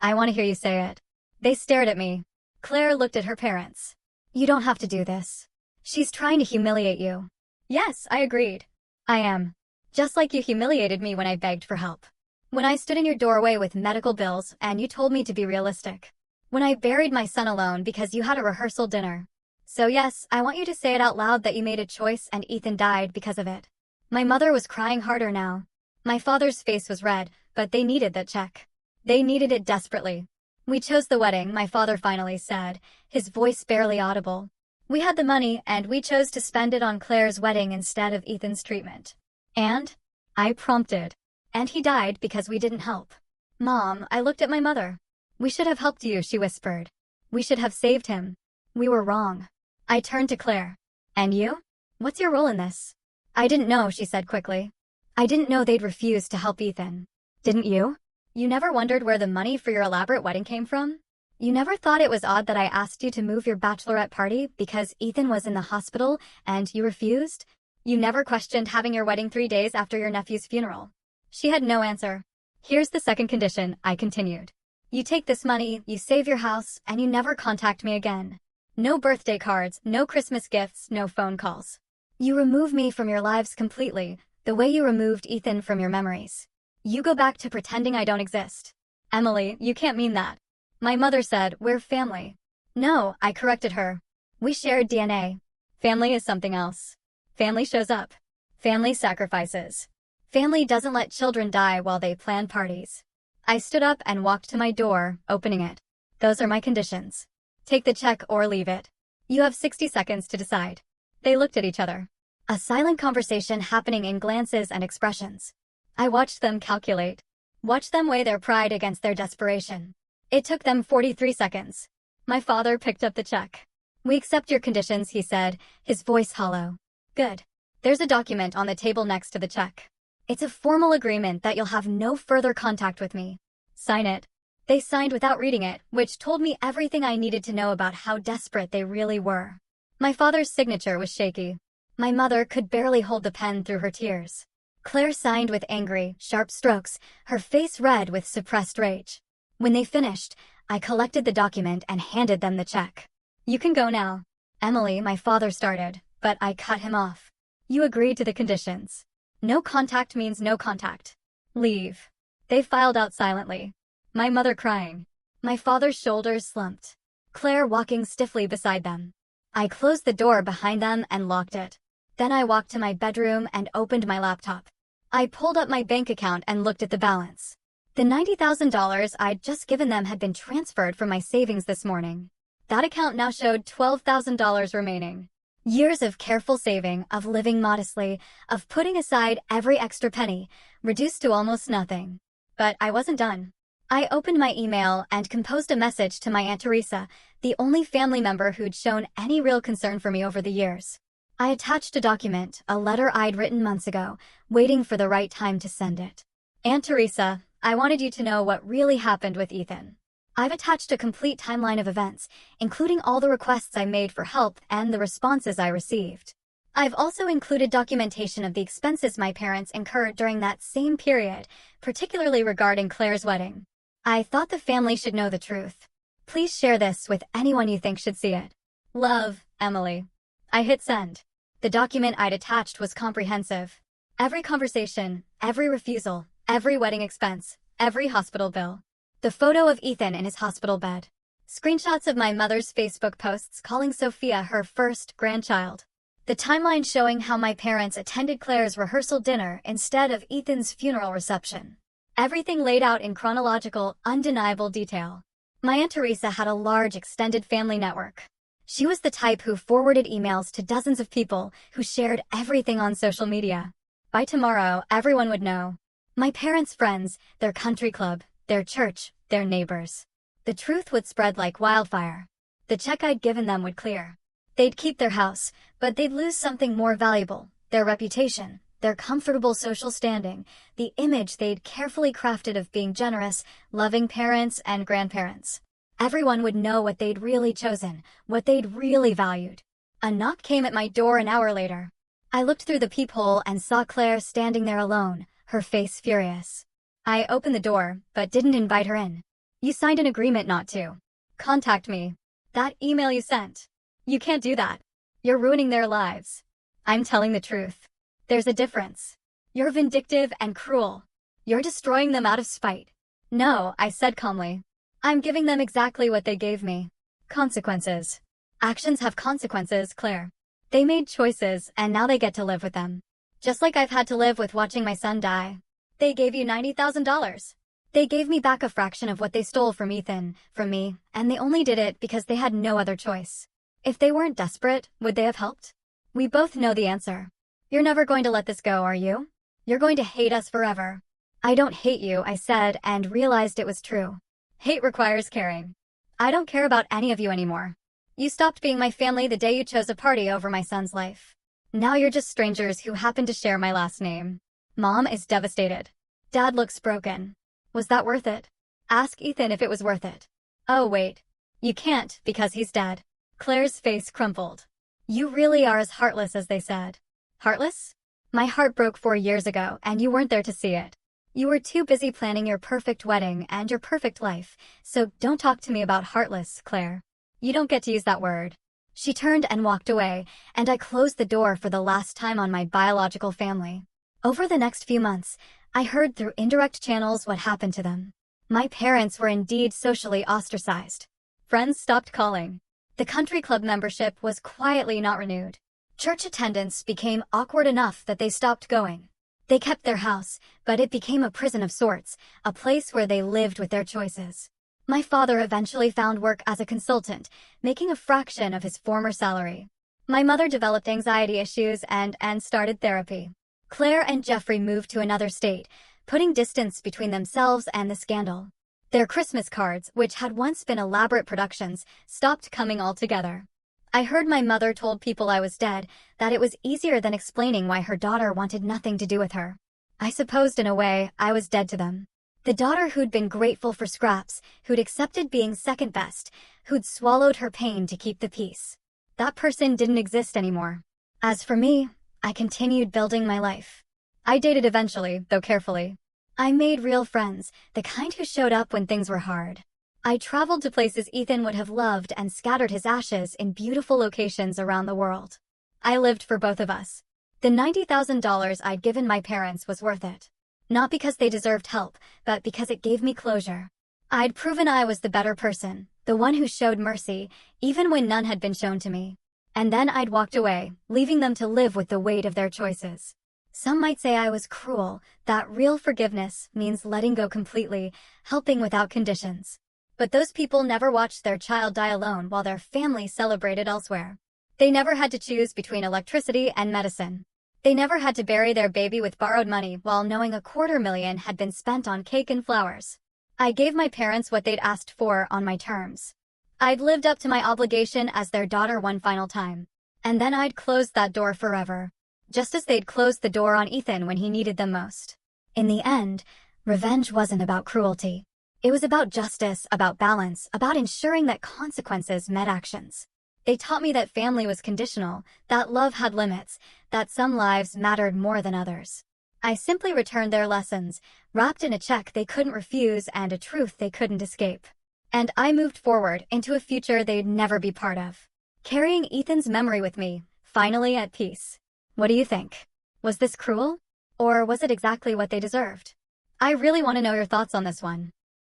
I want to hear you say it. They stared at me. Claire looked at her parents. You don't have to do this. She's trying to humiliate you. Yes, I agreed. I am. Just like you humiliated me when I begged for help. When I stood in your doorway with medical bills and you told me to be realistic. When I buried my son alone because you had a rehearsal dinner. So yes, I want you to say it out loud that you made a choice and Ethan died because of it. My mother was crying harder now. My father's face was red, but they needed that check. They needed it desperately. We chose the wedding, my father finally said, his voice barely audible. We had the money and we chose to spend it on Claire's wedding instead of Ethan's treatment. And? I prompted. And he died because we didn't help. Mom, I looked at my mother. We should have helped you, she whispered. We should have saved him. We were wrong. I turned to Claire. And you? What's your role in this? I didn't know, she said quickly. I didn't know they'd refuse to help Ethan. Didn't you? You never wondered where the money for your elaborate wedding came from? You never thought it was odd that I asked you to move your bachelorette party because Ethan was in the hospital and you refused? You never questioned having your wedding 3 days after your nephew's funeral. She had no answer. Here's the second condition, I continued. You take this money, you save your house, and you never contact me again. No birthday cards, no Christmas gifts, no phone calls. You remove me from your lives completely, the way you removed Ethan from your memories. You go back to pretending I don't exist. Emily, you can't mean that. My mother said, we're family. No, I corrected her. We shared DNA. Family is something else. Family shows up. Family sacrifices. Family doesn't let children die while they plan parties. I stood up and walked to my door, opening it. Those are my conditions. Take the check or leave it. You have 60 seconds to decide. They looked at each other. A silent conversation happening in glances and expressions. I watched them calculate. Watched them weigh their pride against their desperation. It took them 43 seconds. My father picked up the check. We accept your conditions, he said, his voice hollow. Good. There's a document on the table next to the check. It's a formal agreement that you'll have no further contact with me. Sign it. They signed without reading it, which told me everything I needed to know about how desperate they really were. My father's signature was shaky. My mother could barely hold the pen through her tears. Claire signed with angry, sharp strokes, her face red with suppressed rage. When they finished, I collected the document and handed them the check. You can go now. Emily, my father started, but I cut him off. You agreed to the conditions. No contact means no contact. Leave. They filed out silently. My mother crying. My father's shoulders slumped. Claire walking stiffly beside them. I closed the door behind them and locked it. Then I walked to my bedroom and opened my laptop. I pulled up my bank account and looked at the balance. The $90,000 I'd just given them had been transferred from my savings this morning. That account now showed $12,000 remaining. Years of careful saving, of living modestly, of putting aside every extra penny, reduced to almost nothing. But I wasn't done. I opened my email and composed a message to my Aunt Teresa, the only family member who'd shown any real concern for me over the years. I attached a document, a letter I'd written months ago, waiting for the right time to send it. Aunt Teresa, I wanted you to know what really happened with Ethan. I've attached a complete timeline of events, including all the requests I made for help and the responses I received. I've also included documentation of the expenses my parents incurred during that same period, particularly regarding Claire's wedding. I thought the family should know the truth. Please share this with anyone you think should see it. Love, Emily. I hit send. The document I'd attached was comprehensive. Every conversation, every refusal, every wedding expense, every hospital bill. The photo of Ethan in his hospital bed. Screenshots of my mother's Facebook posts calling Sophia her first grandchild. The timeline showing how my parents attended Claire's rehearsal dinner instead of Ethan's funeral reception. Everything laid out in chronological, undeniable detail. My Aunt Teresa had a large extended family network. She was the type who forwarded emails to dozens of people who shared everything on social media. By tomorrow, everyone would know. My parents' friends, their country club, their church, their neighbors. The truth would spread like wildfire. The check I'd given them would clear. They'd keep their house, but they'd lose something more valuable, their reputation, their comfortable social standing, the image they'd carefully crafted of being generous, loving parents and grandparents. Everyone would know what they'd really chosen, what they'd really valued. A knock came at my door an hour later. I looked through the peephole and saw Claire standing there alone, her face furious. I opened the door, but didn't invite her in. You signed an agreement not to contact me. That email you sent. You can't do that. You're ruining their lives. I'm telling the truth. There's a difference. You're vindictive and cruel. You're destroying them out of spite. No, I said calmly. I'm giving them exactly what they gave me. Consequences. Actions have consequences, Claire. They made choices, and now they get to live with them. Just like I've had to live with watching my son die. They gave you $90,000. They gave me back a fraction of what they stole from Ethan, from me, and they only did it because they had no other choice. If they weren't desperate, would they have helped? We both know the answer. You're never going to let this go, are you? You're going to hate us forever. I don't hate you, I said, and realized it was true. Hate requires caring. I don't care about any of you anymore. You stopped being my family the day you chose a party over my son's life. Now you're just strangers who happen to share my last name. Mom is devastated. Dad looks broken. Was that worth it? Ask Ethan if it was worth it. Oh wait. You can't, because he's dead. Claire's face crumpled. You really are as heartless as they said. Heartless? My heart broke 4 years ago, and you weren't there to see it. You were too busy planning your perfect wedding and your perfect life, so don't talk to me about heartless, Claire. You don't get to use that word. She turned and walked away, and I closed the door for the last time on my biological family. Over the next few months, I heard through indirect channels what happened to them. My parents were indeed socially ostracized. Friends stopped calling. The country club membership was quietly not renewed. Church attendance became awkward enough that they stopped going. They kept their house, but it became a prison of sorts, a place where they lived with their choices. My father eventually found work as a consultant, making a fraction of his former salary. My mother developed anxiety issues and started therapy. Claire and Jeffrey moved to another state, putting distance between themselves and the scandal. Their Christmas cards, which had once been elaborate productions, stopped coming altogether. I heard my mother told people I was dead, that it was easier than explaining why her daughter wanted nothing to do with her. I supposed in a way I was dead to them. The daughter who'd been grateful for scraps, who'd accepted being second best, who'd swallowed her pain to keep the peace. That person didn't exist anymore. As for me, I continued building my life. I dated eventually, though carefully. I made real friends, the kind who showed up when things were hard. I traveled to places Ethan would have loved and scattered his ashes in beautiful locations around the world. I lived for both of us. The $90,000 I'd given my parents was worth it. Not because they deserved help, but because it gave me closure. I'd proven I was the better person, the one who showed mercy, even when none had been shown to me. And then I'd walked away, leaving them to live with the weight of their choices. Some might say I was cruel, that real forgiveness means letting go completely, helping without conditions. But those people never watched their child die alone while their family celebrated elsewhere. They never had to choose between electricity and medicine. They never had to bury their baby with borrowed money while knowing $250,000 had been spent on cake and flowers. I gave my parents what they'd asked for on my terms. I'd lived up to my obligation as their daughter one final time. And then I'd closed that door forever. Just as they'd closed the door on Ethan when he needed them most. In the end, revenge wasn't about cruelty. It was about justice, about balance, about ensuring that consequences met actions. They taught me that family was conditional, that love had limits, that some lives mattered more than others. I simply returned their lessons, wrapped in a check they couldn't refuse and a truth they couldn't escape. And I moved forward into a future they'd never be part of. Carrying Ethan's memory with me, finally at peace. What do you think? Was this cruel? Or was it exactly what they deserved? I really want to know your thoughts on this one.